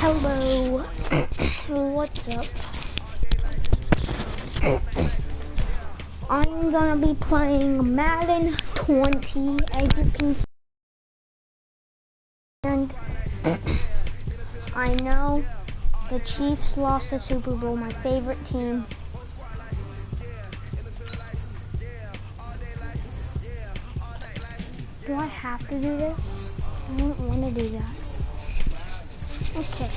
Hello, what's up? I'm gonna be playing Madden 20, as you can see, and I know the Chiefs lost the Super Bowl, my favorite team. Do I have to do this? I don't want to do that. Okay.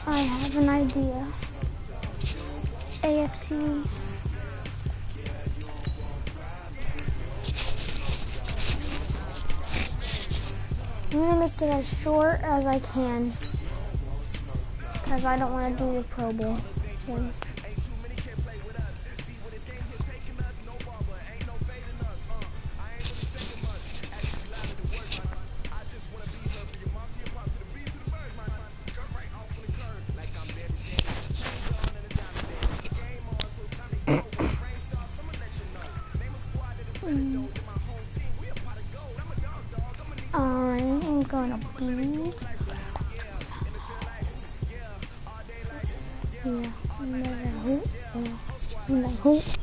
I have an idea. AFC. I'm gonna make it as short as I can, because I don't want to do the Pro Bowl thing. I'm gonna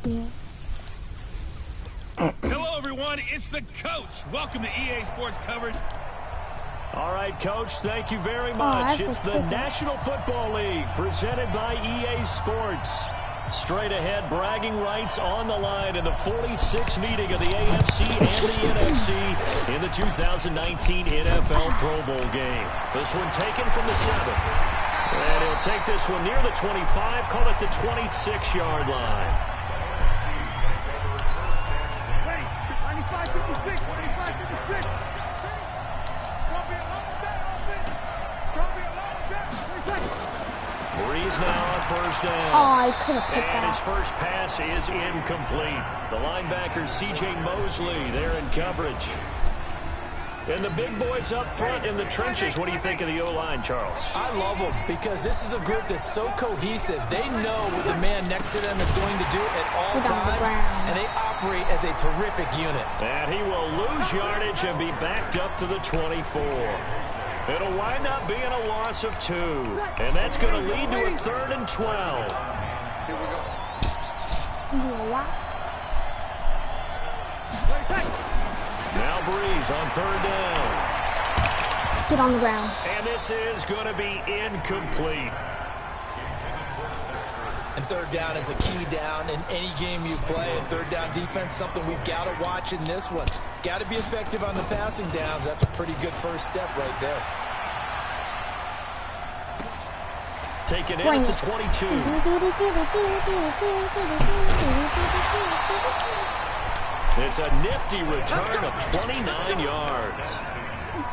be Hello everyone, it's the coach. Welcome to EA Sports coverage. All right, Coach, thank you very much. It's the National Football League presented by EA Sports. Straight ahead, bragging rights on the line in the 46th meeting of the AFC and the NFC in the 2019 NFL Pro Bowl game. This one taken from the 7. And he'll take this one near the 25, call it the 26-yard line. Breeze now on first down. Oh, I could have picked And that. his first pass is incomplete. The linebacker, C.J. Mosley, there in coverage. And the big boys up front in the trenches. What do you think of the O-line, Charles? I love them because this is a group that's so cohesive. They know what the man next to them is going to do at all times, and they operate as a terrific unit. And he will lose yardage and be backed up to the 24. It'll wind up being a loss of 2. And that's going to lead to a 3rd and 12. Here we go. Now Breeze on 3rd down. Get on the ground. And this is going to be incomplete. And 3rd down is a key down in any game you play. And 3rd down defense, something we've got to watch in this one. Got to be effective on the passing downs. That's a pretty good first step right there. Taken in at the 22. It's a nifty return of 29 yards.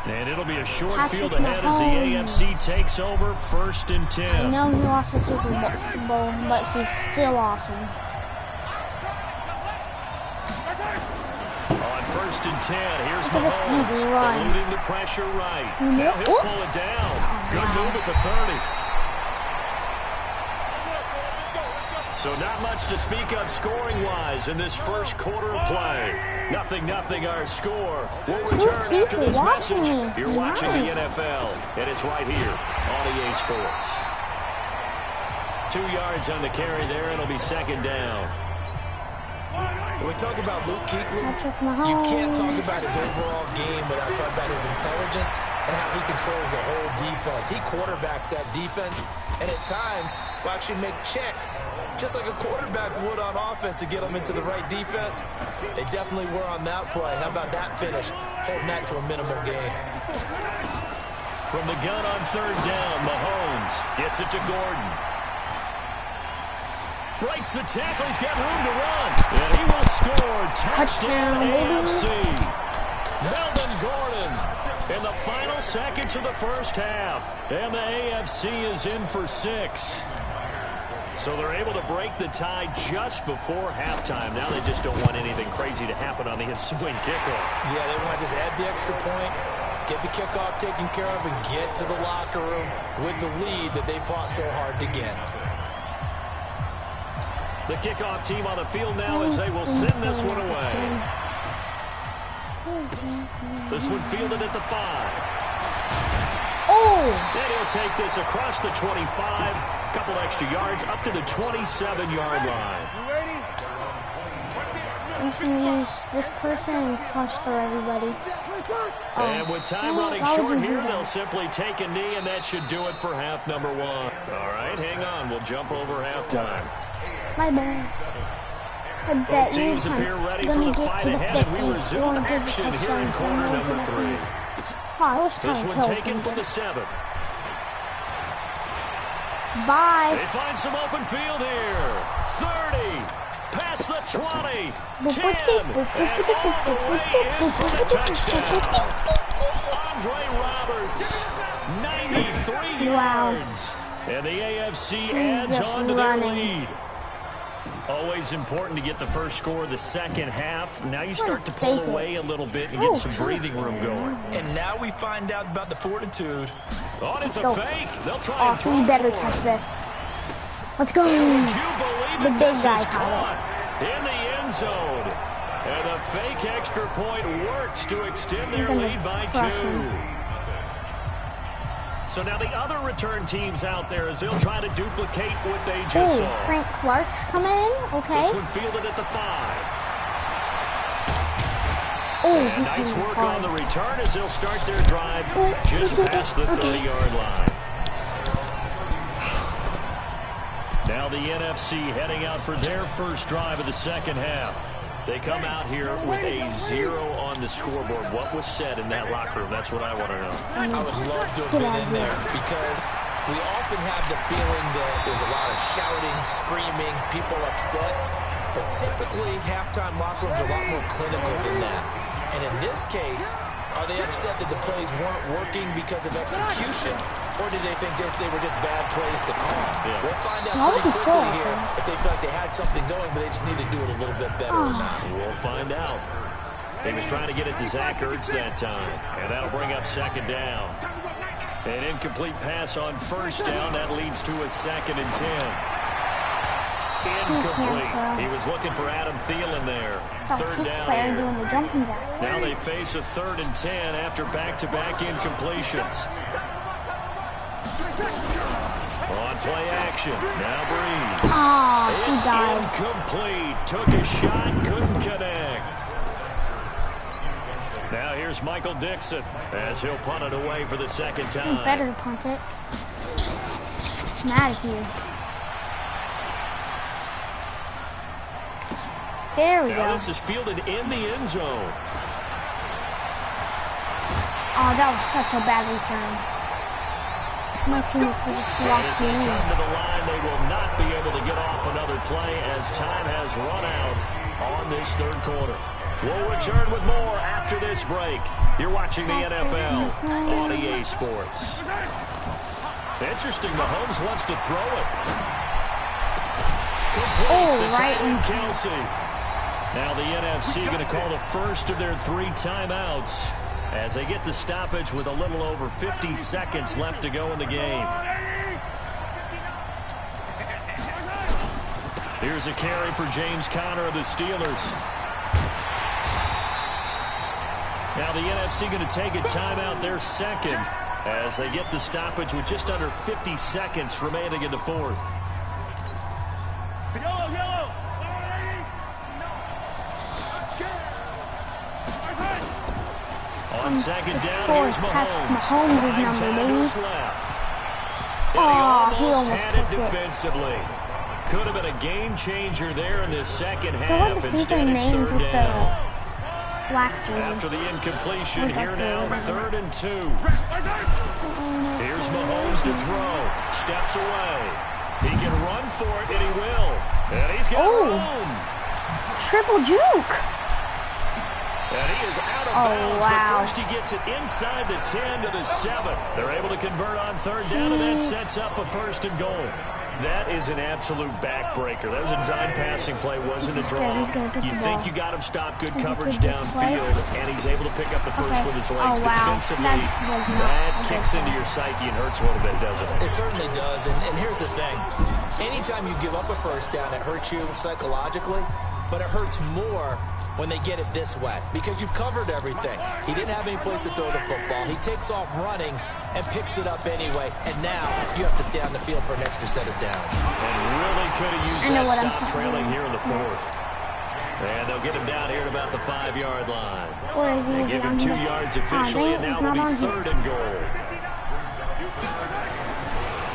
And it'll be a short field ahead as the AFC takes over 1st and 10. I know he lost the Super Bowl, but he's still awesome. On 1st and 10, here's Mahomes eluding the pressure right. Now he'll pull it down. Good move at the 30. So not much to speak of scoring-wise in this first quarter of play. 0-0 our score. We'll return after this message. You're watching the NFL, and it's right here on EA Sports. 2 yards on the carry there, and it'll be 2nd down. When we talk about Luke Kuechly, you can't talk about his overall game without talking about his intelligence and how he controls the whole defense. He quarterbacks that defense, and at times will actually make checks, just like a quarterback would on offense to get them into the right defense. They definitely were on that play. How about that finish, holding that to a minimal gain. From the gun on 3rd down, Mahomes gets it to Gordon. Breaks the tackle. He's got room to run. And he will score. Touchdown, AFC. Melvin Gordon in the final seconds of the first half. And the AFC is in for 6. So they're able to break the tie just before halftime. Now they just don't want anything crazy to happen on the ensuing kickoff. Yeah, they want to just add the extra point, get the kickoff taken care of, and get to the locker room with the lead that they fought so hard to get. The kickoff team on the field now as they will send this one away. This one fielded at the 5. Oh! Then he'll take this across the 25. Couple extra yards up to the 27-yard line. I'm just going to use this person and trust for everybody. And with time running short here, they'll simply take a knee, and that should do it for half number 1. All right, hang on. We'll jump over halftime. My bad. I bet Both teams appear ready for the fight ahead, and we resume action here in quarter number 3. This one taken from the 7. Bye. They find some open field here. 30. Past the 20. 10. And all the way in for the touchdown. Andre Roberts. 93 yards. And the AFC adds on to their lead. Always important to get the first score of the second half. Now you start to pull away a little bit and get some breathing room going. And now we find out about the fortitude. Oh, it's a fake. They'll try and throw. You better catch this. Let's go. The big guy caught it. In the end zone. And the fake extra point works to extend their lead by 2. So now the other return teams out there as they'll try to duplicate what they just saw. Frank Clark's coming in. Okay. This one fielded at the 5. And nice work on the return as they'll start their drive just past the 30-yard line. Now the NFC heading out for their first drive of the second half. They come out here with a 0 on the scoreboard. What was said in that locker room? That's what I want to know. I would love to have been in there because we often have the feeling that there's a lot of shouting, screaming, people upset. But typically, halftime locker rooms are a lot more clinical than that. And in this case, are they upset that the plays weren't working because of execution? Or did they think they were just bad plays to call? Yeah. We'll find out pretty quickly here if they felt like they had something going, but they just need to do it a little bit better or not. We'll find out. He was trying to get it to Zach Ertz that time, and that'll bring up second down. An incomplete pass on first down. That leads to a 2nd and 10. Incomplete. He was looking for Adam Thielen there. Third down here. Now they face a 3rd and 10 after back-to-back incompletions. On play action. Now Breeze. He died. Incomplete. Took a shot. Couldn't connect. Now here's Michael Dixon as he'll punt it away for the second time. You better punt it. I'm out of here. There we go. This is fielded in the end zone. Oh, that was such a bad return. As they come to the line, they will not be able to get off another play as time has run out on this third quarter. We'll return with more after this break. You're watching the NFL on EA Sports. Interesting, Mahomes wants to throw it. Complete right in Kelsey. Now the NFC going to call the first of their 3 timeouts as they get the stoppage with a little over 50 seconds left to go in the game. Here's a carry for James Conner of the Steelers. Now the NFC going to take a timeout, their 2nd, as they get the stoppage with just under 50 seconds remaining in the 4th. On second down, here's Mahomes. 9 tackles left. And he almost had it defensively. Could have been a game changer there in this second half. Instead, it's 3rd down. After the incompletion, here now, 3rd and 2. Here's Mahomes to throw. Steps away. He can run for it, and he will. And he's got room. Triple juke. And he is out of bounds, but first he gets it inside the 10 to the 7. They're able to convert on 3rd down, and that sets up a 1st and goal. That is an absolute backbreaker. That was a design passing play, wasn't a draw. You think you got him stopped, good coverage downfield, and he's able to pick up the first with his legs. Defensively, that kicks into your psyche and hurts a little bit, doesn't it? It certainly does, and here's the thing. Anytime you give up a first down, it hurts you psychologically, but it hurts more when they get it this way because you've covered everything. He didn't have any place to throw the football. He takes off running and picks it up anyway, and now you have to stay on the field for an extra set of downs. And really could have used that stop trailing here in the fourth. And they'll get him down here at about the 5-yard line. They give him 2 yards officially, and now it'll be 3rd and goal.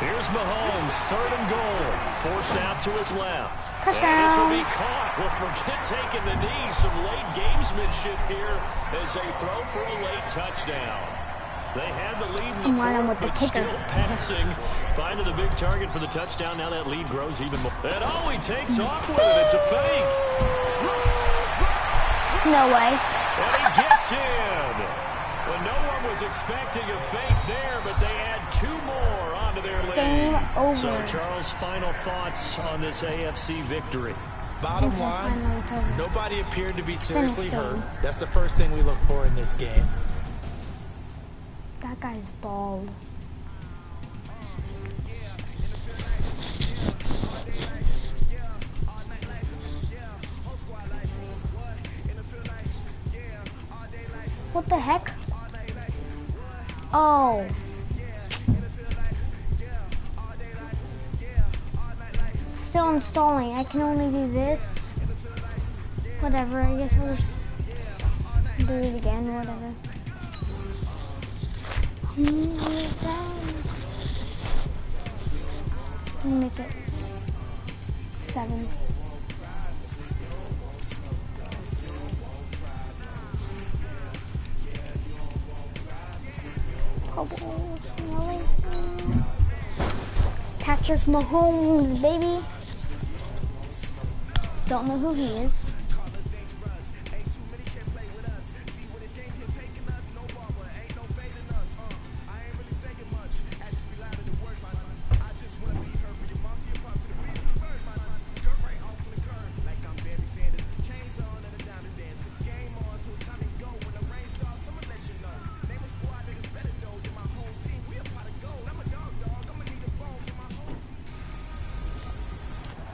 Here's Mahomes, 3rd and goal, forced out to his left. And this will be caught. Well, forget taking the knee. Some late gamesmanship here as they throw for a late touchdown. They had the lead in the fourth, but still passing. Finding the big target for the touchdown. Now that lead grows even more. And oh, he takes off with it. It's a fake. No way. And he gets in. Well, no one was expecting a fake there, but they add 2 more onto their lead. Game over. So, Charles, final thoughts on this AFC victory. Bottom line, nobody appeared to be seriously hurt. That's the first thing we look for in this game. That guy's bald. What the heck? Oh. Still installing. I can only do this. Whatever. I guess I'll just do it again. Whatever. Make it 7. Patrick Mahomes, baby. Don't know who he is.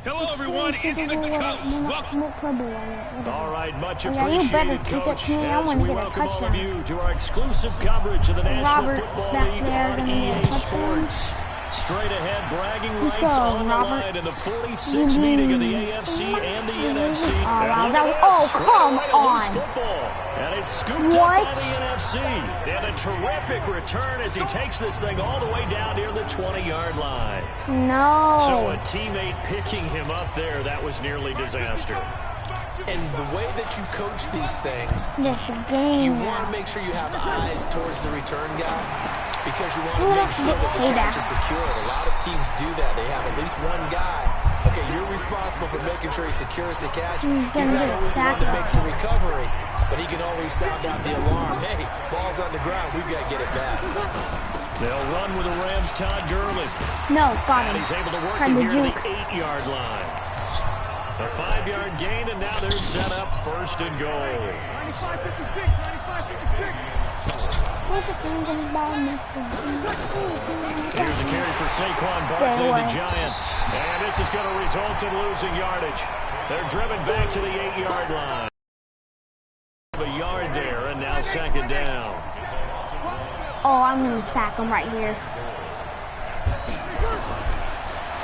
Hello, everyone. It's the coach. Welcome. All right, much appreciated, Coach. As we welcome all of you to our exclusive coverage of the National Football League on EA Sports. Straight ahead, bragging rights on the line in the 46th meeting of the AFC and the NFC. Come on. And it's scooped up by the NFC. And a terrific return as he takes this thing all the way down near the 20-yard line. No. So a teammate picking him up there, that was nearly disaster. And the way that you coach these things, you want to make sure you have eyes towards the return guy because you want to make sure that the catch is secured. A lot of teams do that. They have at least one guy. Okay, you're responsible for making sure he secures the catch. He's not always the one that makes the recovery, but he can always sound out the alarm. Hey, ball's on the ground. We've got to get it back. They'll run with the Rams' Todd Gurley. No, got him. And he's able to work in here to the 8-yard line. A 5-yard gain, and now they're set up 1st and goal. 95-56, 95-56. Here's a carry for Saquon Barkley and the Giants. And this is going to result in losing yardage. They're driven back to the 8-yard line. A yard there, and now 2nd down. Oh, I'm going to sack him right here.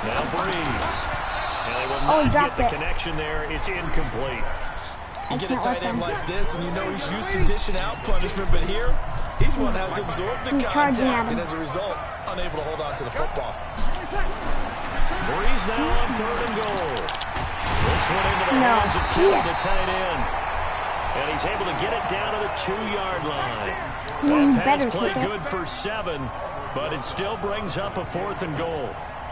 Now Breeze. And they will not get the connection there. It's incomplete. You get a tight end like this, and you know he's used to dishing out punishment, but here, he's one that has to absorb the contact, and as a result, unable to hold on to the football. Breeze now on 3rd and goal. This one into the hands of Kelly, the tight end. And he's able to get it down to the 2-yard line. That pass play good for 7, but it still brings up a 4th and goal.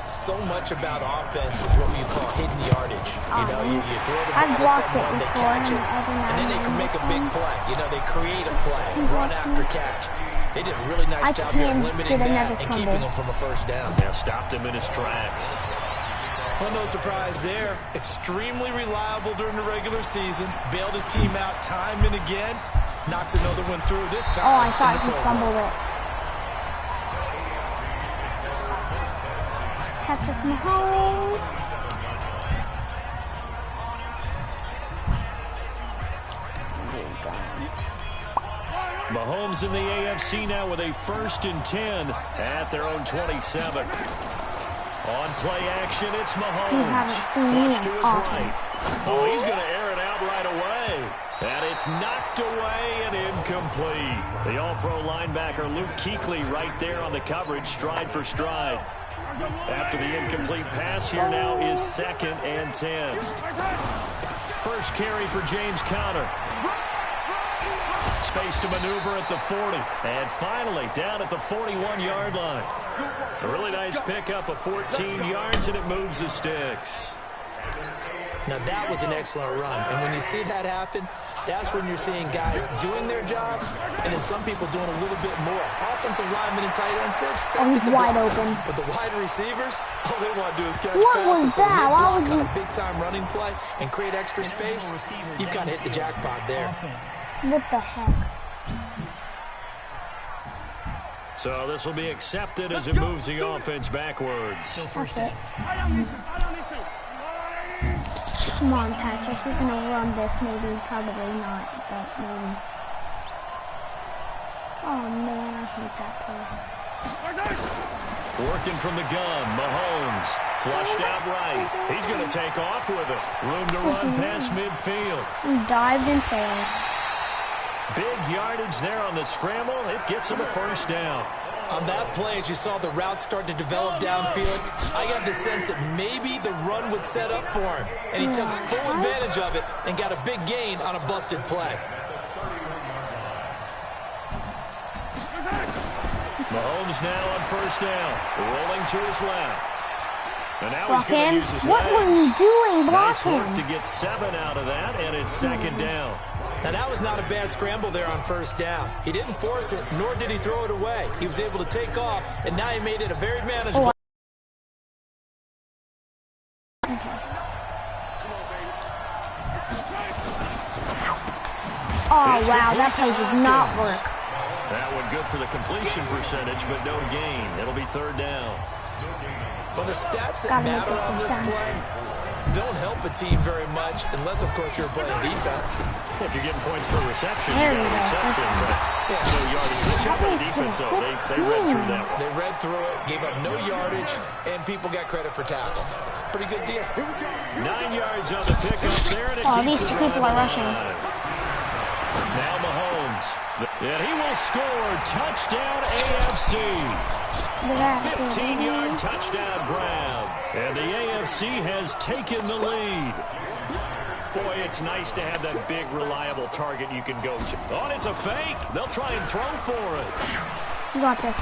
So much about offense is what we call hidden yardage. You know, you throw the ball to someone, they catch it, and then they can make a big play. You know, they create a play, run after catch. They did a really nice job there limiting that and keeping him from a 1st down. Yeah, stopped him in his tracks. Well, no surprise there. Extremely reliable during the regular season. Bailed his team out time and again. Knocks another one through this time. Oh, I thought he fumbled it. Patrick Mahomes. Mahomes in the AFC now with a 1st and 10 at their own 27. On play action, it's Mahomes. Flush to his right. Oh, he's going to air it out right away. And it's knocked away and incomplete. The all-pro linebacker Luke Kuechly right there on the coverage, stride for stride. After the incomplete pass, here now is 2nd and 10. First carry for James Conner. Space to maneuver at the 40. And finally, down at the 41-yard line. A really nice pickup of 14 yards, and it moves the sticks. Now, that was an excellent run. And when you see that happen, that's when you're seeing guys doing their job and then some people doing a little bit more. Offensive linemen and tight ends, they're expected to wide block. open. But the wide receivers, all they want to do is catch What passes. was So when that? they Why block would on you... a big-time running play and create extra space, you've kind of hit the jackpot there. What the heck? So this will be accepted as it moves the offense backwards. Okay. Come on, Patrick. You're going to run this. Maybe, probably not, but maybe. Oh, man, I hate that play. Working from the gun, Mahomes. Flushed out right. He's going to take off with it. Room to run past midfield. He dived and failed. Big yardage there on the scramble. It gets him a 1st down. On that play, as you saw the route start to develop downfield, I got the sense that maybe the run would set up for him. And he took full advantage of it and got a big gain on a busted play. Mahomes now on 1st down. Rolling to his left. And now Block he's going to him. use his What legs. were you doing? Block Nice work him. to get 7 out of that, and it's 2nd down. Now, that was not a bad scramble there on 1st down. He didn't force it, nor did he throw it away. He was able to take off, and now he made it a very manageable. Oh, wow, that play did not work. That one good for the completion percentage, but no gain. It'll be 3rd down. Well, the stats that matter on this play don't help a team very much, unless, of course, you're playing defense. If you're getting points per reception, There you we got a go. reception, but no yardage. Good job by the defense, though. They read through that one. They read through it, gave up no yardage, and people got credit for tackles. Pretty good deal. 9 yards on the pickup there, and it Oh, keeps these the people drive are rushing. alive. Now Mahomes. And he will score. Touchdown AFC. 15-yard touchdown grab. And the AFC has taken the lead. Boy, it's nice to have that big, reliable target you can go to. Oh, it's a fake. They'll try and throw for it. You got this.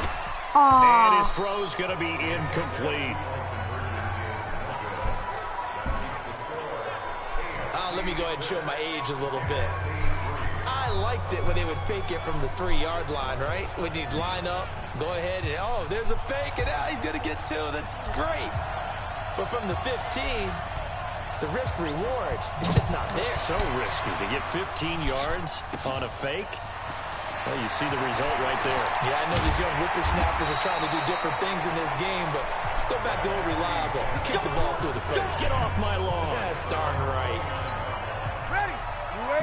And his Oh, throw's going to be incomplete. Let me go ahead and show my age a little bit. I liked it when they would fake it from the 3-yard line, right? When you'd line up, go ahead and, oh, there's a fake, and he's going to get 2. That's great. But from the 15, the risk-reward is just not there. So risky to get 15 yards on a fake. Well, you see the result right there. Yeah, I know these young whippersnappers are trying to do different things in this game, but let's go back to old reliable. Kick the ball through the face. Get off my lawn. That's darn right.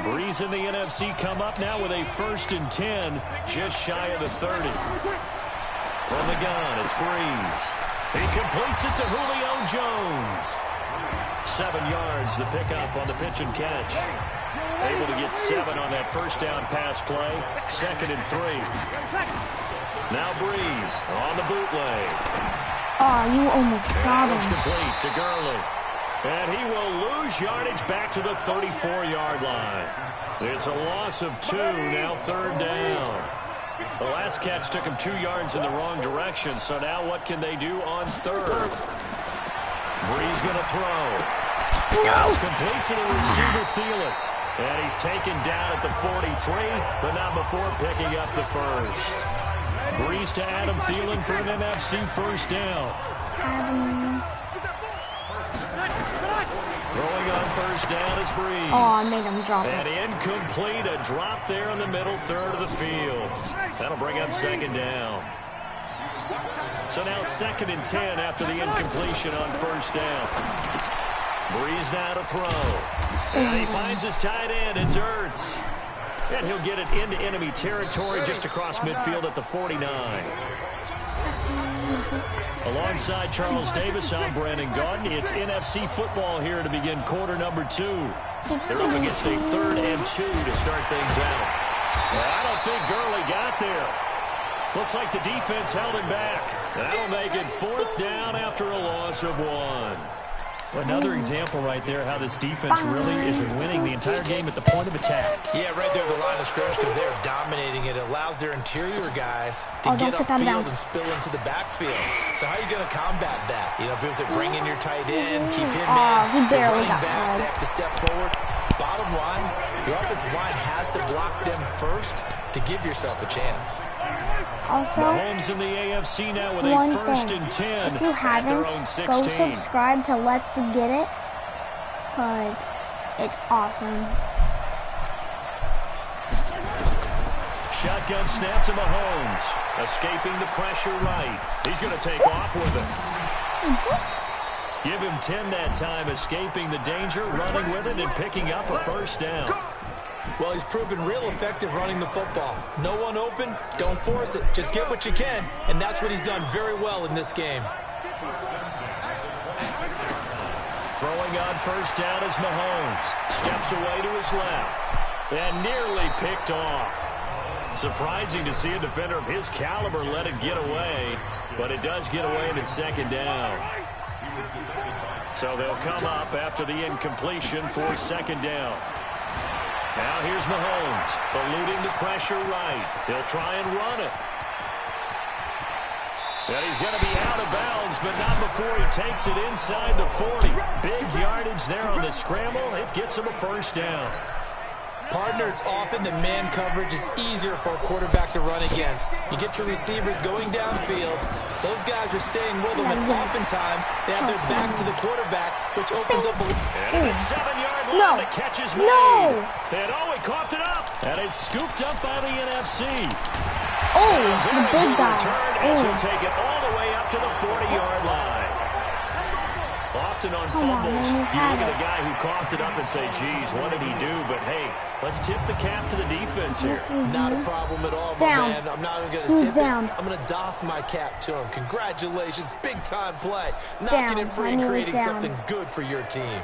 Breeze and the NFC come up now with a 1st and 10, just shy of the 30. From the gun, it's Breeze. He completes it to Julio Jones. 7 yards, the pickup on the pitch and catch. Able to get 7 on that 1st down pass play. 2nd and 3. Now Breeze on the bootleg. oh, you almost got It's him. complete to Gurley. And he will lose yardage back to the 34-yard line. It's a loss of 2, now 3rd down. The last catch took him 2 yards in the wrong direction, so now what can they do on 3rd? Breeze going to throw. It's complete to the receiver, Thielen. And he's taken down at the 43, but not before picking up the 1st. Breeze to Adam Thielen for an NFC 1st down. Throwing on 1st down is Breeze. Oh, I made him drop And it. incomplete, a drop there in the middle 3rd of the field. That'll bring up 2nd down. So now 2nd and 10 after the incompletion on 1st down. Breeze now to throw. And he finds his tight end. It's Ertz. And he'll get it into enemy territory just across midfield at the 49. Alongside Charles Davis, I'm Brandon Gaudin. It's NFC football here to begin quarter number 2. They're up against a 3rd and 2 to start things out. Well, I don't think Gurley got there. Looks like the defense held him back. That'll make it 4th down after a loss of 1. Another example right there how this defense really is winning the entire game at the point of attack. Yeah, right there at the line of scrimmage because they're dominating it. It allows their interior guys to get upfield and spill into the backfield. So how are you going to combat that? You know, if it was bring in your tight end, keep him in, the running backs have to step forward. Bottom line, your offensive line has to block them first to give yourself a chance. Also, Mahomes in the AFC now with a 1st and 10 if you at their haven't, own 16. go subscribe to Let's Get It, because it's awesome. Shotgun snap to Mahomes. Escaping the pressure right. He's going to take off with it. Give him 10 that time, escaping the danger, running with it, and picking up a 1st down. Well, he's proven real effective running the football. No one open, don't force it. Just get what you can, and that's what he's done very well in this game. Throwing on 1st down is Mahomes. Steps away to his left. And nearly picked off. Surprising to see a defender of his caliber let it get away, but it does get away and it's 2nd down. So they'll come up after the incompletion for 2nd down. Now here's Mahomes, eluding the pressure right. He'll try and run it. And he's going to be out of bounds, but not before he takes it inside the 40. Big yardage there on the scramble. It gets him a 1st down. Partner, it's often the man coverage is easier for a quarterback to run against. You get your receivers going downfield. Those guys are staying with them, and oftentimes they have their back to the quarterback, which opens up a... And the 7-yard line, the catch is made. And he coughed it up. And it's scooped up by the NFC. Oh, the big guy. He'll take it all the way up to the 40-yard line. Often on fumbles, you look at the guy who coughed it up and say, geez, what did he do? But, hey, let's tip the cap to the defense here. Not a problem at all, my man. I'm not even going to tip it. I'm going to doff my cap to him. Congratulations. Big-time play. Knocking it free and creating something good for your team.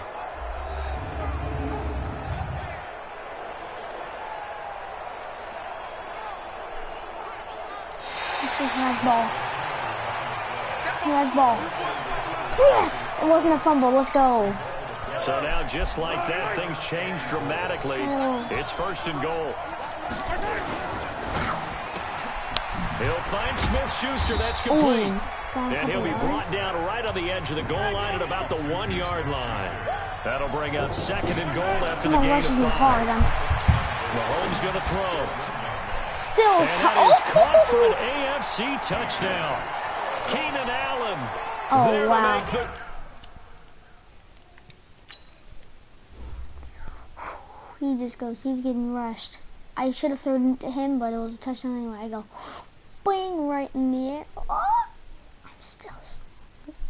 This is red ball. Red ball. Yes! It wasn't a fumble. Let's go. So now, just like that, things change dramatically. It's 1st and goal. He'll find Smith-Schuster. That's complete. And he'll be brought down right on the edge of the goal line at about the 1-yard line. That'll bring up 2nd and goal after the game of 5. Mahomes going to throw. Still, and that is caught for an AFC touchdown. Keenan Allen. Oh, wow. He just goes, he's getting rushed. I should have thrown it to him, but it was a touchdown anyway. I go, bing, right in the air. Oh,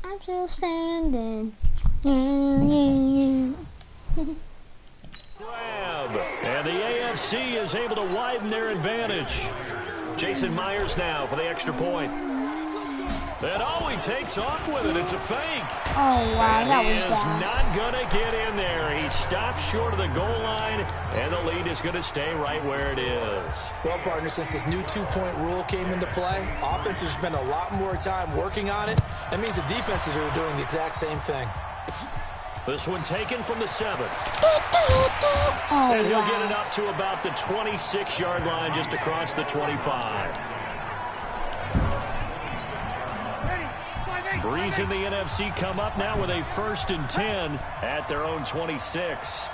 I'm still standing. Grab. And the AFC is able to widen their advantage. Jason Myers now for the extra point. And he takes off with it. It's a fake. Oh, wow, that was bad. He is not going to get in there. He stops short of the goal line, and the lead is going to stay right where it is. Well, partner, since this new 2-point rule came into play, offenses spend a lot more time working on it. That means the defenses are doing the exact same thing. This one taken from the 7. Oh, and he'll get it up to about the 26-yard line just across the 25. Breeze in the NFC come up now with a 1st and 10 at their own 26.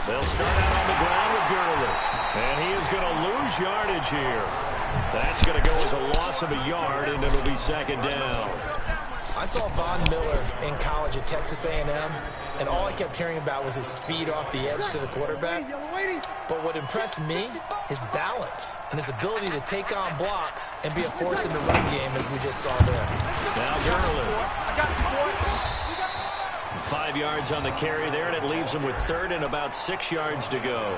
They'll start out on the ground with Gurley. And he is going to lose yardage here. That's going to go as a loss of a yard, and it'll be 2nd down. I saw Von Miller in college at Texas A&M, and all I kept hearing about was his speed off the edge to the quarterback. But what impressed me, his balance and his ability to take on blocks and be a force in the run game, as we just saw there. Now Gurley. 5 yards on the carry there, and it leaves them with third and about 6 yards to go.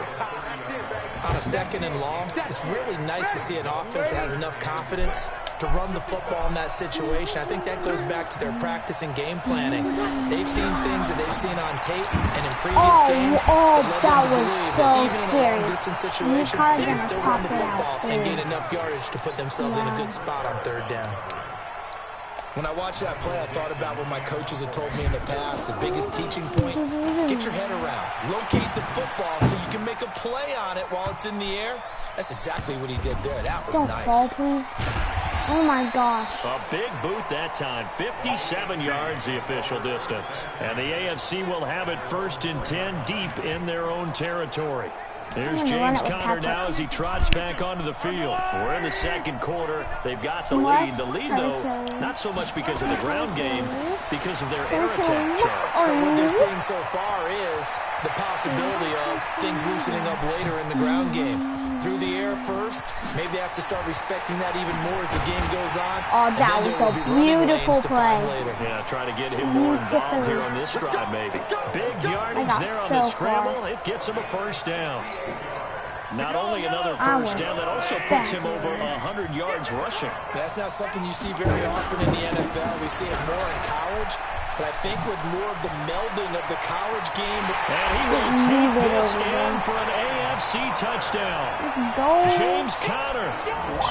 On a second and long, it's really nice to see an offense that has enough confidence to run the football in that situation. I think that goes back to their practice and game planning. They've seen things that they've seen on tape and in previous games. That was so even in a scary. long-distance situation, they can still run the football and gain enough yardage to put themselves in a good spot on third down. When I watched that play, I thought about what my coaches had told me in the past. The biggest teaching point, get your head around. Locate the football so you can make a play on it while it's in the air. That's exactly what he did there. That was nice. Don't fall, please. Oh, my gosh. A big boot that time. 57 yards the official distance. And the AFC will have it 1st and 10 deep in their own territory. Here's James Conner now as he trots back onto the field. We're in the second quarter. They've got the lead. The lead, though, not so much because of the ground game, because of their air attack charge. So what they're seeing so far is the possibility of things loosening up later in the ground game. Through the air first. Maybe they have to start respecting that even more as the game goes on. Oh, that was a beautiful play. Yeah, try to get him more involved here on this drive, maybe. Big yardage there on the scramble. It gets him a first down. Not only another first down, that also puts him over 100 yards rushing. That's not something you see very often in the NFL. We see it more in college. But I think with more of the melding of the college game. And he will take this in for an AFC touchdown. James Conner,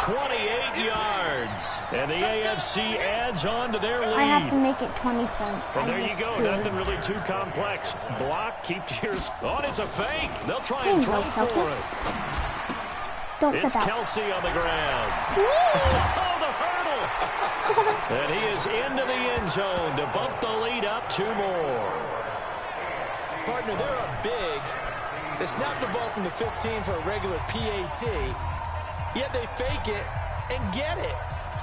28 yards. And the AFC adds on to their lead. I have to make it 20 points. And there you go. Nothing really too complex. Block, keep yours on. It's a fake. They'll try and throw for it. It's Kelsey on the ground. Oh, the hurdle. And he is into the end zone to bump the lead up 2 more. Partner, they're up big. They snap the ball from the 15 for a regular PAT, yet they fake it and get it.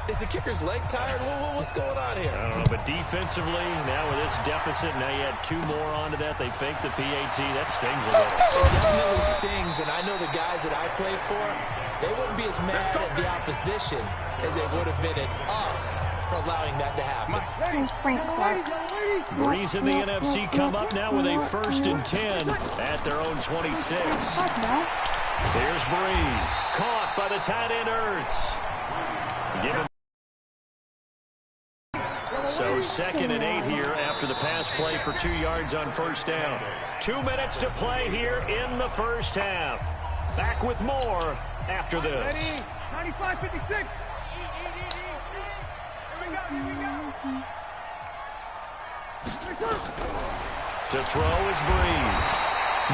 Is the kicker's leg tired? What's going on here? I don't know, but defensively, now with this deficit, now you add 2 more onto that. They fake the PAT. That stings a little. It definitely stings, and I know the guys that I played for, they wouldn't be as mad at the opposition as they would have been at us for allowing that to happen. Breeze and the NFC come up now with a 1st and 10 at their own 26. Here's Breeze. Caught by the tight end Ertz. Give him. So 2nd and 8 here after the pass play for 2 yards on first down. 2 minutes to play here in the first half. Back with more after this. 95-56. To throw is Breeze.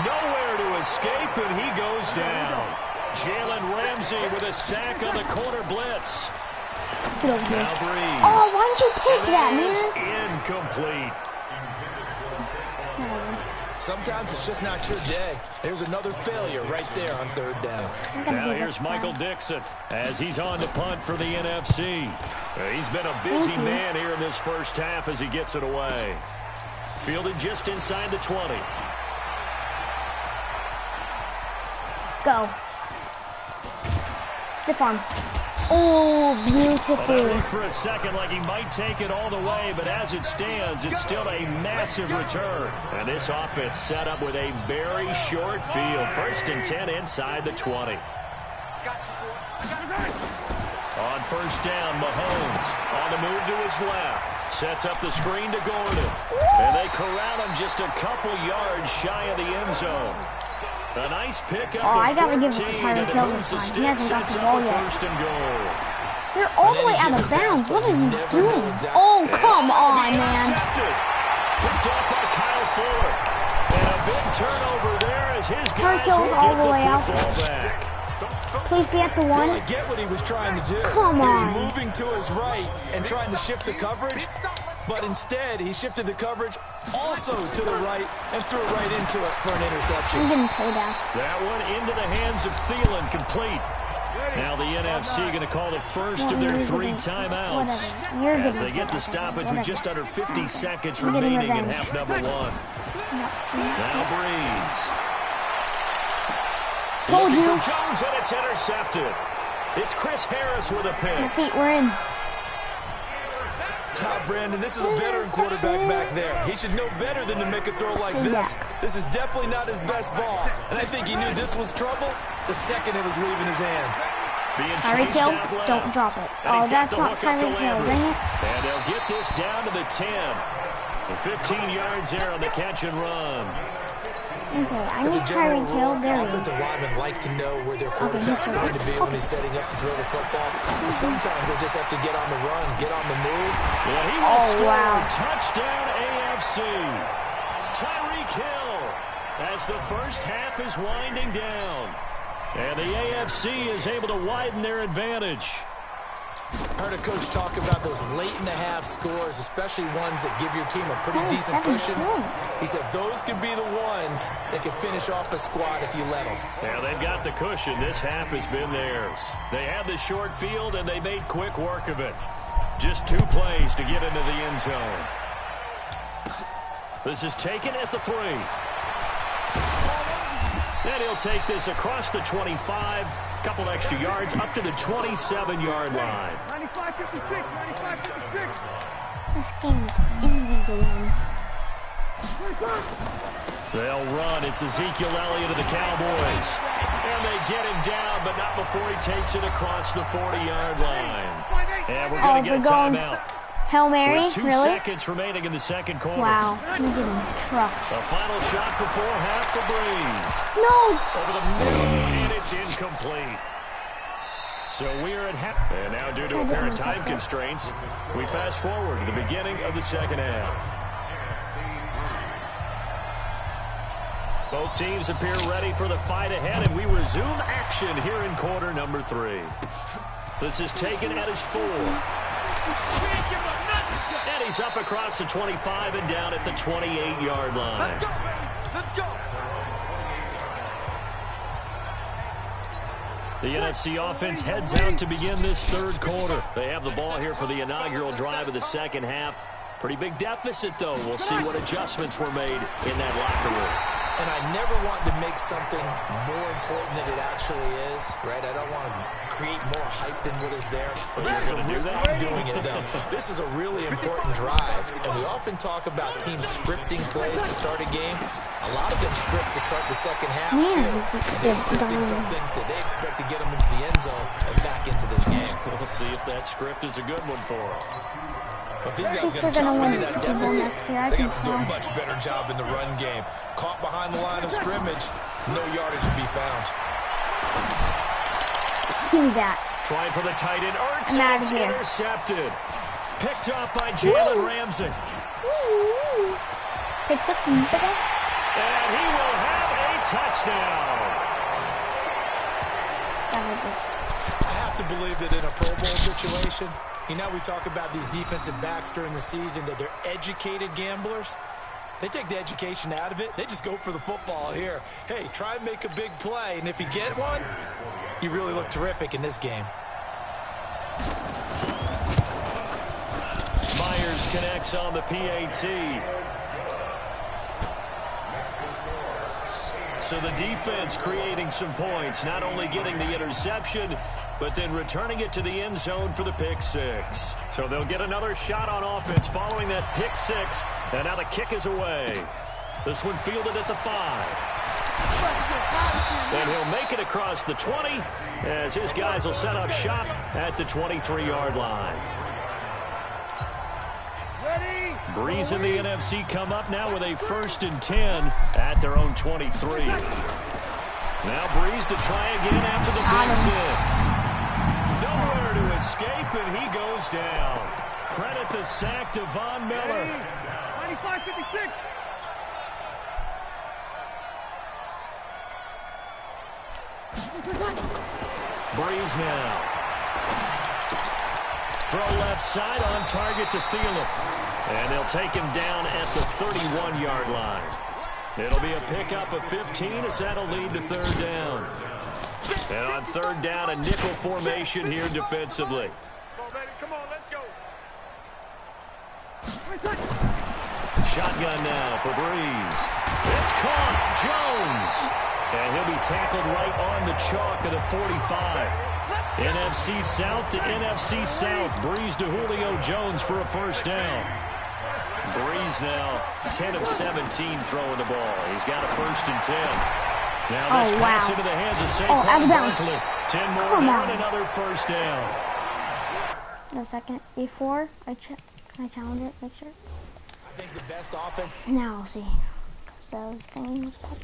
Nowhere to escape, and he goes down. Jalen Ramsey with a sack on the corner blitz. Now Breeze. Oh, why didn't you pick that, man? Incomplete. Sometimes it's just not your day. There's another failure right there on third down. Now here's Michael Dixon as he's on to punt for the NFC. He's been a busy man here in this first half as he gets it away. Fielded just inside the 20. Go. Stiff arm. Oh, beautiful. Well, that looked for a second like he might take it all the way, but as it stands, it's still a massive return. And this offense set up with a very short field. 1st and 10 inside the 20. On first down, Mahomes on the move to his left. Sets up the screen to Gordon. And they corral him just a couple yards shy of the end zone. A nice pickup. Oh, I gotta give it to Tyreek Hill this time. He hasn't got the ball yet. They're all the way out of bounds. What are you doing? Oh, come on, man. Picked up by Kyle Fuller. And a big turnover there as his guys will get all the way out. back. Please be at the 1. Well, I get what he was trying to do. Come on. He was moving to his right and trying to shift the coverage. But instead, he shifted the coverage also to the right and threw it right into it for an interception. He didn't play that. That one into the hands of Thielen, complete. Now the NFC going to call the first of their 3 timeouts as they get the stoppage with just under 50 seconds remaining in half number 1. Now Breeze. Told you. For Jones, and it's intercepted. It's Chris Harris with a pick. My feet were in. How Brandon, this is a veteran quarterback back there. He should know better than to make a throw like this. This is definitely not his best ball, and I think he knew this was trouble the second it was leaving his hand. Tyreek Hill, don't drop it. Oh, that's not Tyreek Hill, dang it. And they'll get this down to the 10. The 15 yards there on the catch and run. Okay, I need Tyreek Hill. There he is. Offensive linemen like to know where their quarterback's going to be when he's setting up to throw the football. Sometimes they just have to get on the run, get on the move. Well, he will score. Touchdown AFC. Tyreek Hill as the first half is winding down. And the AFC is able to widen their advantage. I heard a coach talk about those late-in-the-half scores, especially ones that give your team a pretty decent cushion. He said those could be the ones that can finish off a squad if you let them. Yeah, they've got the cushion. This half has been theirs. They had the short field, and they made quick work of it. Just 2 plays to get into the end zone. This is taken at the 3. And he'll take this across the 25. Couple extra yards up to the 27-yard line. 95-56, 95-56. This game is easy to win. They'll run. It's Ezekiel Elliott of the Cowboys. And they get him down, but not before he takes it across the 40-yard line. And we're going to get a timeout. Hail Mary, with 2 seconds remaining in the second quarter. Wow, I'm getting trucked. A final shot before half for Breeze. No! Over the middle, and it's incomplete. So we are at half. And now due to apparent time constraints, we fast forward to the beginning of the second half. Both teams appear ready for the fight ahead, and we resume action here in quarter number 3. This is taken at his 4. And he's up across the 25 and down at the 28-yard line. Let's go. The NFC offense heads out to begin this third quarter. They have the ball here for the inaugural drive of the second half. Pretty big deficit, though. We'll see what adjustments were made in that locker room. And I never want to make something more important than it actually is, right? I don't want to create more hype than what is there. But this is I'm doing it, though. This is a really important drive. And we often talk about teams scripting plays to start a game. A lot of them script to start the second half, too. And they're scripting something that they expect to get them into the end zone and back into this game. We'll see if that script is a good one for them. But these guys are going to chop into that deficit. They got to do a much better job in the run game. Caught behind the line of scrimmage, no yardage to be found. Give me that. Trying for the tight end. I'm out of here. Intercepted. Picked up by Jalen Ramsey. Picked up some big. And he will have a touchdown. I have to believe that in a Pro Bowl situation, you know, we talk about these defensive backs during the season, that they're educated gamblers. They take the education out of it. They just go for the football here. Hey, try and make a big play, and if you get one, you really look terrific in this game. Myers connects on the PAT. So the defense creating some points, not only getting the interception, but then returning it to the end zone for the pick 6. So they'll get another shot on offense following that pick 6, and now the kick is away. This one fielded at the 5. And he'll make it across the 20 as his guys will set up shop at the 23-yard line. Breeze and the NFC come up now with a 1st and 10 at their own 23. Now Breeze to try again after the pick 6. Nowhere to escape, and he goes down. Credit the sack to Von Miller. 95-56. Breeze now. Throw left side on target to Thielen. And they'll take him down at the 31-yard line. It'll be a pickup of 15 as that'll lead to 3rd down. And on 3rd down, a nickel formation here defensively. Come on, baby. Come on, let's go. Shotgun now for Breeze. It's caught. Jones. And he'll be tackled right on the chalk of the 45. NFC South to NFC South. Breeze to Julio Jones for a first down. Breeze now 10 of 17 throwing the ball. He's got a 1st and 10. Now this pass into the hands of Saquon Barkley. 10 more down, another first down. A second before can I challenge it? Make sure. I think the best offense. Now I'll see. Those things, but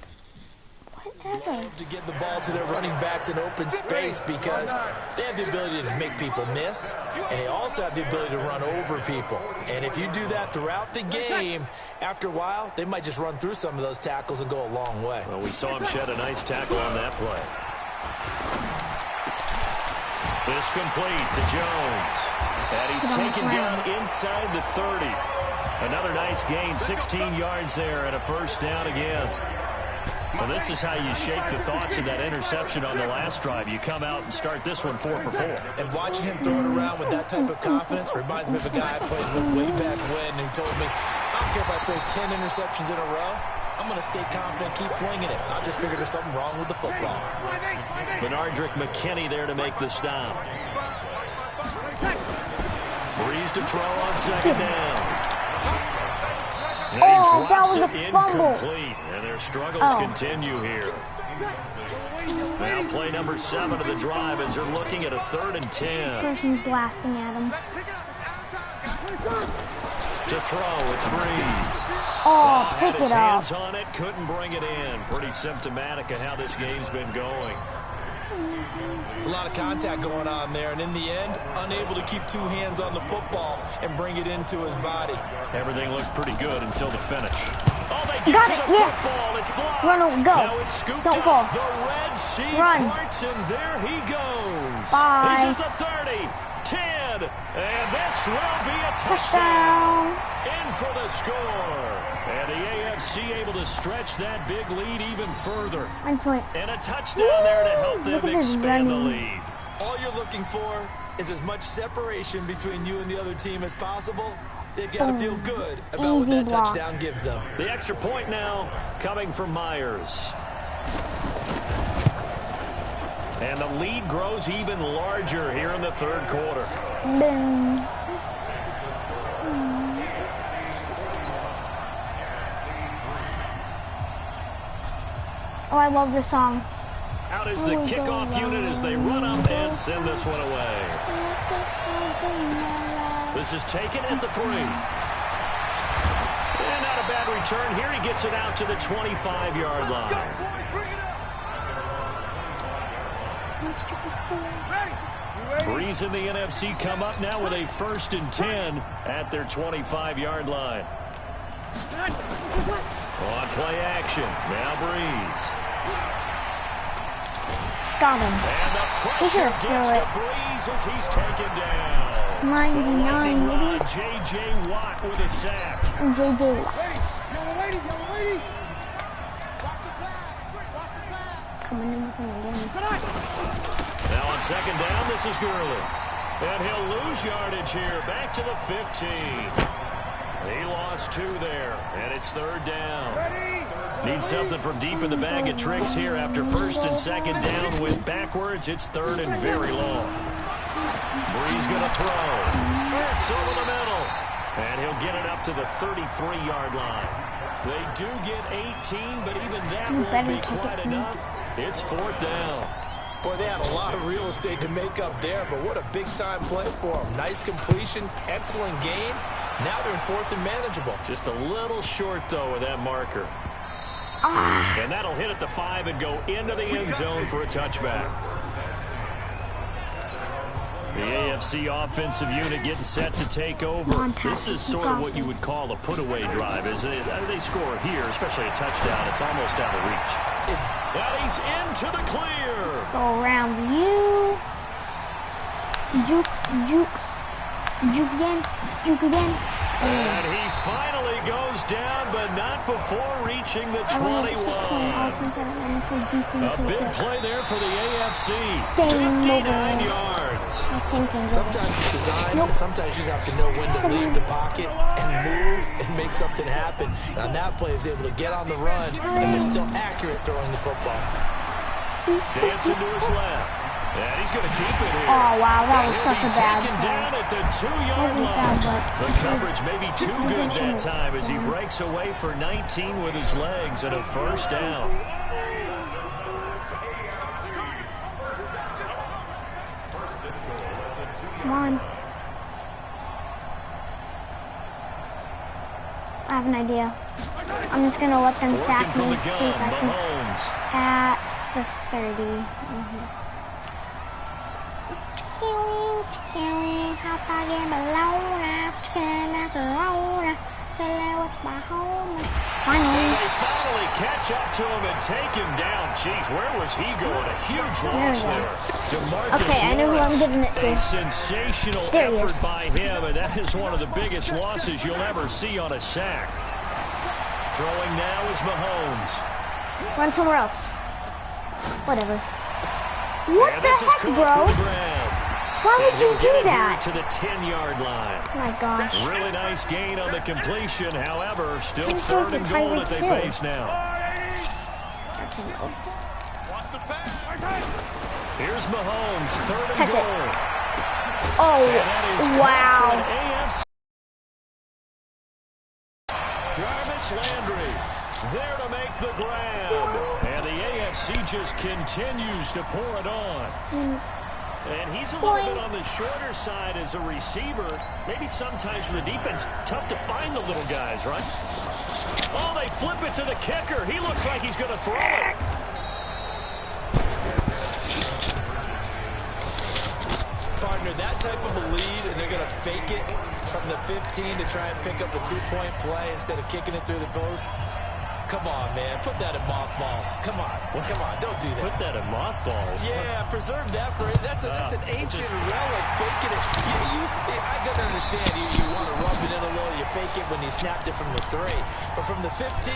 whatever. To get the ball to their running backs in open space because they have the ability to make people miss, and they also have the ability to run over people. And if you do that throughout the game, after a while, they might just run through some of those tackles and go a long way. Well, we saw him shed a nice tackle on that play. This complete to Jones. And he's taken down inside the 30. Another nice gain, 16 yards there, and a first down again. Well, this is how you shake the thoughts of that interception on the last drive. You come out and start this one 4 for 4. And watching him throw it around with that type of confidence reminds me of a guy I played with way back when who told me, I don't care if I throw 10 interceptions in a row. I'm going to stay confident, keep flinging it. I just figured there's something wrong with the football. Bernardrick McKinney there to make the stop. Breeze to throw on second down. And he drops it incomplete. And their struggles continue here. Now play number 7 of the drive as they're looking at a 3rd and 10. Person's blasting at him. To throw, it's Breeze. Oh, pick his it up. hands on it, couldn't bring it in. Pretty symptomatic of how this game's been going. It's a lot of contact going on there, and in the end, unable to keep 2 hands on the football and bring it into his body. Everything looked pretty good until the finish. Oh, they get to the football. It's blocked. Run, go. Now it's scooped Don't up. fall. The Red Sea Run. parts, and there he goes. Bye. He's at the 30, 10, and this will be a Touchdown. In for the score. And the AFC able to stretch that big lead even further. And a touchdown there to help them expand the lead. All you're looking for is as much separation between you and the other team as possible. They've got to feel good about what that touchdown gives them. The extra point now coming from Myers. And the lead grows even larger here in the 3rd quarter. Oh, I love this song. Out is the kickoff unit as they run up and send this one away. This is taken at the 3. And not a bad return here. He gets it out to the 25-yard line. Breeze and the NFC come up now with a 1st and 10 at their 25-yard line. On play action. Now Breeze. Got him. And the pressure gets to Breeze as he's taken down. 99, maybe. J.J. Watt with a sack. J.J. Watt. Coming in with him again. Now on 2nd down, this is Gurley. And he'll lose yardage here. Back to the 15. He lost 2 there, and it's 3rd down. Need something from deep in the bag of tricks here after 1st and 2nd down. Went backwards. It's 3rd and very long. Breeze going to throw. It's over the middle. And he'll get it up to the 33-yard line. They do get 18, but even that won't be quite enough. It's 4th down. Boy, they had a lot of real estate to make up there, but what a big-time play for them. Nice completion, excellent game. Now they're in 4th and manageable. Just a little short, though, with that marker. And that'll hit at the 5 and go into the end zone for a touchback. The AFC offensive unit getting set to take over. This is sort of what you would call a put-away drive. As they score here, especially a touchdown, it's almost out of reach. And he's into the clear. Go around you. Juke again. And he finally goes down, but not before reaching the 21. A big play there for the AFC. 59 yards. Sometimes it's designed, and sometimes you just have to know when to leave the pocket and move and make something happen. And on that play, he was able to get on the run and was still accurate throwing the football. Dancing to his left. And he's going to keep it here. Oh, wow, that was such a bad taken down at the 2-yard line. The coverage may be too good that time as he breaks away for 19 with his legs and a first down. Come on. I have an idea. I'm just going to let them sack me. See if I can at the 30. Finally. They finally catch up to him and take him down. Jeez, where was he going? A huge loss there. Okay, I know who I'm giving it to. A sensational effort by him, and that is one of the biggest losses you'll ever see on a sack. Throwing now is Mahomes. Run somewhere else. Whatever. What the heck, bro? Why would you do that? To the 10-yard line. Oh my gosh. Really nice gain on the completion. However, still 3rd and goal that they face now. Here's Mahomes, 3rd and goal. Oh, wow. Jarvis Landry there to make the grab. And the AFC just continues to pour it on. And he's a little bit on the shorter side as a receiver. Maybe sometimes for the defense, tough to find the little guys, right? Oh, they flip it to the kicker. He looks like he's going to throw it. Partner, that type of a lead, and they're going to fake it from the 15 to try and pick up the 2-point play instead of kicking it through the post. Come on, man. Put that in mothballs. Come on. Come on. Don't do that. Put that in mothballs? Yeah, preserve that for it. That's an ancient relic. Faking it. I got to understand. You want to rub it in a little. You fake it when you snapped it from the 3. But from the 15,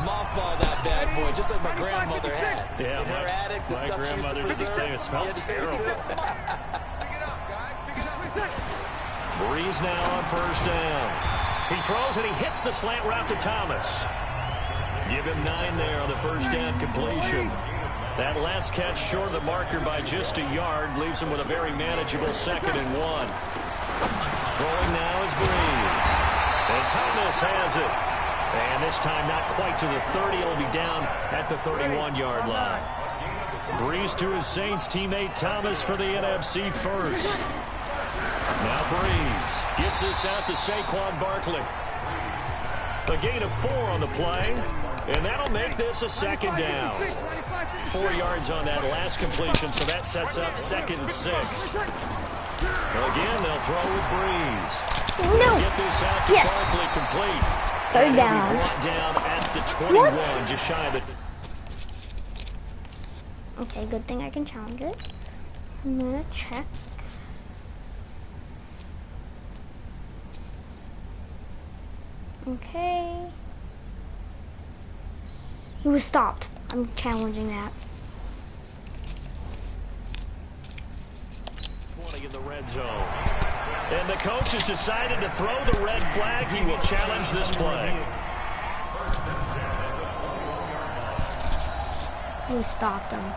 mothball that bad boy, just like my grandmother had. Yeah, in her attic, the stuff she used to preserve. It smelled terrible. Breeze now on 1st down. He throws and he hits the slant route to Thomas. Give him 9 there on the 1st down completion. That last catch short of the marker by just a yard leaves him with a very manageable 2nd and 1. Throwing now is Breeze. And Thomas has it. And this time not quite to the 30. It'll be down at the 31-yard line. Breeze to his Saints teammate Thomas for the NFC first. Now Breeze gets this out to Saquon Barkley. A gain of 4 on the play, and that'll make this a 2nd down. 4 yards on that last completion, so that sets up 2nd and 6. Again, they'll throw with Breeze. No. Get this out to Barkley complete. 3rd down. Brought down at the 21, just shy of it. Okay, good thing I can challenge it. I'm gonna check. Okay. He was stopped. I'm challenging that. 20 in the red zone. And the coach has decided to throw the red flag. He will challenge this play. He stopped him.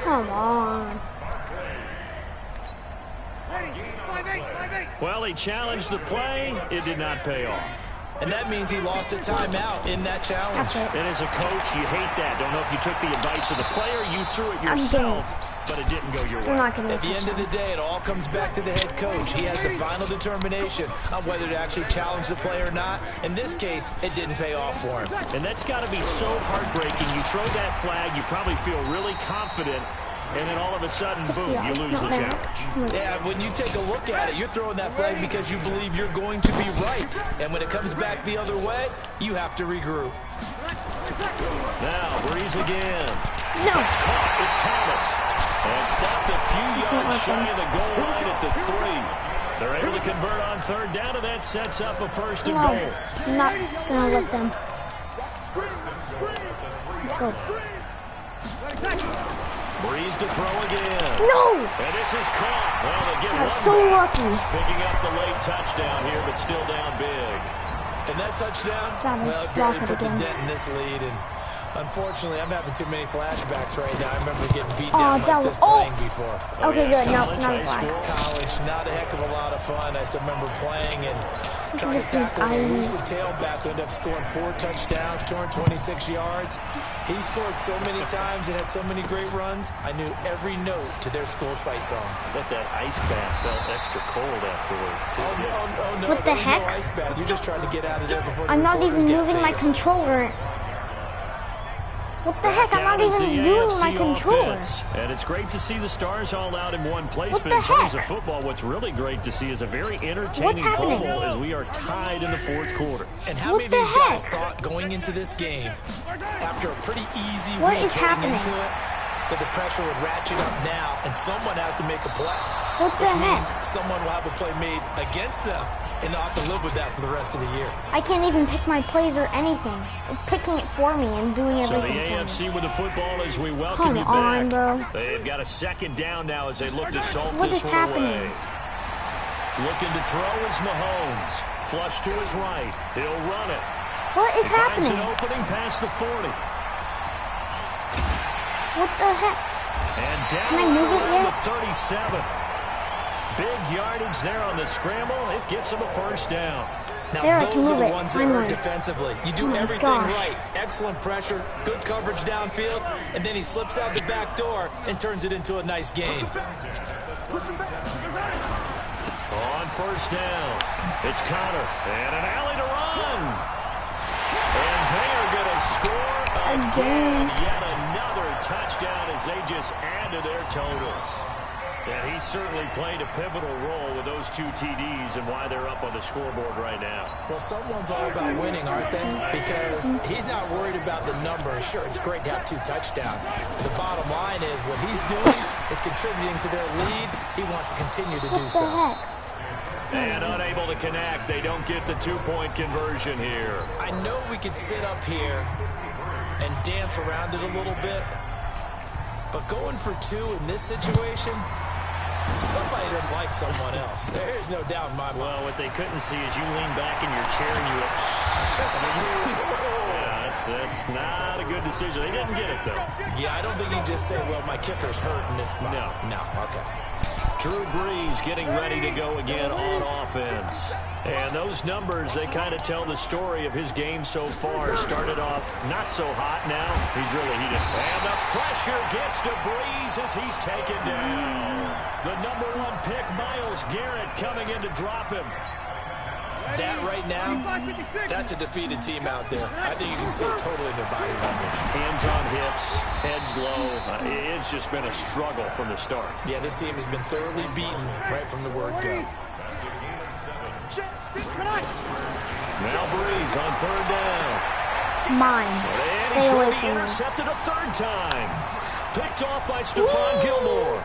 Come on. Well, he challenged the play. It did not pay off. And that means he lost a timeout in that challenge. And as a coach, you hate that. Don't know if you took the advice of the player, you threw it yourself, but it didn't go your way. At the end of the day, it all comes back to the head coach. He has the final determination on whether to actually challenge the play or not. In this case, it didn't pay off for him. And that's got to be so heartbreaking. You throw that flag, you probably feel really confident, and then all of a sudden, boom, you lose the challenge. Yeah, when you take a look at it, you're throwing that flag because you believe you're going to be right. And when it comes back the other way, you have to regroup. Now, Breeze again. No. It's caught. It's Thomas. And stopped a few yards shy of the goal line at the 3. They're able to convert on 3rd down, and that sets up a 1st and goal. I'm not going to let them. Go. Breeze to throw again. No! And this is caught. Well, they get one so back. lucky. Picking up the late touchdown here, but still down big. And that touchdown, well, it barely puts a dent in this lead. And unfortunately, I'm having too many flashbacks right now. I remember getting beat down like this playing before. Okay, good. No, not a flag. College, not a heck of a lot of fun. I still remember playing and trying to tackle an elusive tailback who ended up scoring 4 touchdowns, 226 yards. He scored so many times and had so many great runs. I knew every note to their school's fight song. I bet that ice bath felt extra cold afterwards, too. Oh, no. What the heck? No ice bath. You just tried to get out of there before I'm not even moving my controller. What the heck? I'm not even using my controller. Offense. And it's great to see the stars all out in one place, but in terms of football, what's really great to see is a very entertaining Bowl as we are tied in the 4th quarter. And how many of these guys thought going into this game, after a pretty easy week heading into it, that the pressure would ratchet up now and someone has to make a play. Which means someone will have a play made against them and not have to live with that for the rest of the year. I can't even pick my plays or anything. It's picking it for me and doing everything. So the AFC with the football as we welcome you back. Bro. They've got a second down now as they look to salt What this is one happening? away. Looking to throw is Mahomes. Flush to his right. He'll run it. What is happening? Finds an opening past the 40. What the heck? And down around the 37. Big yardage there on the scramble. It gets him a first down. Now, those are the ones that hurt defensively. You do everything right. Excellent pressure, good coverage downfield, and then he slips out the back door and turns it into a nice gain. On first down, it's Connor, and an alley to run. And they are going to score again. Yet another touchdown as they just add to their totals. And he certainly played a pivotal role with those 2 TDs and why they're up on the scoreboard right now. Well, someone's all about winning, aren't they? Because he's not worried about the numbers. Sure, it's great to have 2 touchdowns. The bottom line is what he's doing is contributing to their lead. He wants to continue to do so. And unable to connect. They don't get the 2-point conversion here. I know we could sit up here and dance around it a little bit, but going for 2 in this situation, somebody didn't like someone else. There's no doubt in my mind. Well, what they couldn't see is you lean back in your chair and you yeah, that's not a good decision. They didn't get it, though. Yeah, I don't think you just say, well, my kicker's hurt in this spot. No, okay. Drew Brees getting ready to go again on offense. And those numbers, they kind of tell the story of his game so far. Started off not so hot. Now he's really heated. And the pressure gets to Brees as he's taken down. The #1 pick, Myles Garrett, coming in to drop him. That right now, that's a defeated team out there. I think you can see it totally in their body language. Hands on hips, heads low. It's just been a struggle from the start. Yeah, this team has been thoroughly beaten right from the word go. Now Brees on 3rd down. Mine. And he's going to be intercepted a 3rd time. Picked off by Stephon Gilmore.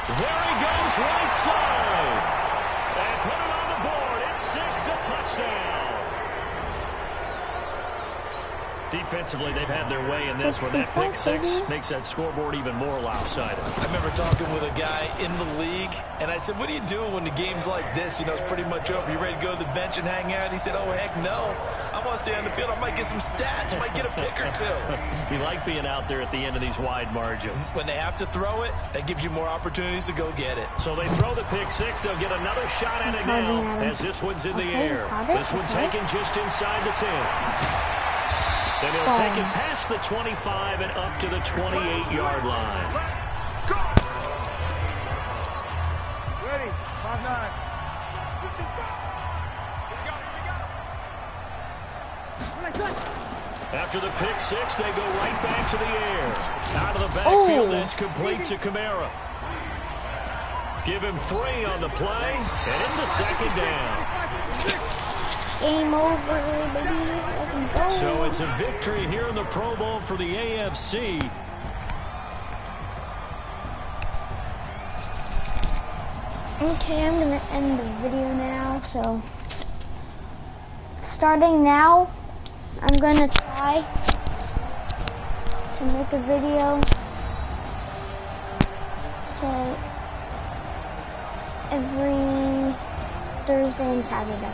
There he goes, right side. And put it on the board. It's 6, a touchdown. Defensively, they've had their way in this one. That pick 6 makes that scoreboard even more lopsided. I remember talking with a guy in the league, and I said, what do you do when the game's like this? You know, it's pretty much over. You ready to go to the bench and hang out? He said, oh, heck no. I want to stay on the field. I might get some stats. I might get a pick or 2. You like being out there at the end of these wide margins. When they have to throw it, that gives you more opportunities to go get it. So they throw the pick 6. They'll get another shot at it now as this one's in the air. This one taken just inside the 10. Then he'll take it past the 25 and up to the 28-yard line. Ready, 5-9. After the pick 6, they go right back to the air. Out of the backfield, that's complete to Kamara. Give him 3 on the play, and it's a 2nd down. Game over, baby. So it's a victory here in the Pro Bowl for the AFC. Okay, I'm going to end the video now. So, starting now, I'm going to try to make a video. Say every Thursday and Saturday.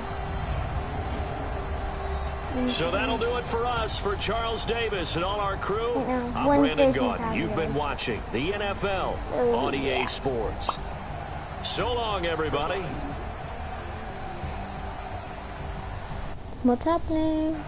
So that'll do it for us. For Charles Davis and all our crew, I'm Wednesdays Brandon and Gaudin. You've been Saturdays. watching the NFL on EA Sports. So long, everybody. What's happening?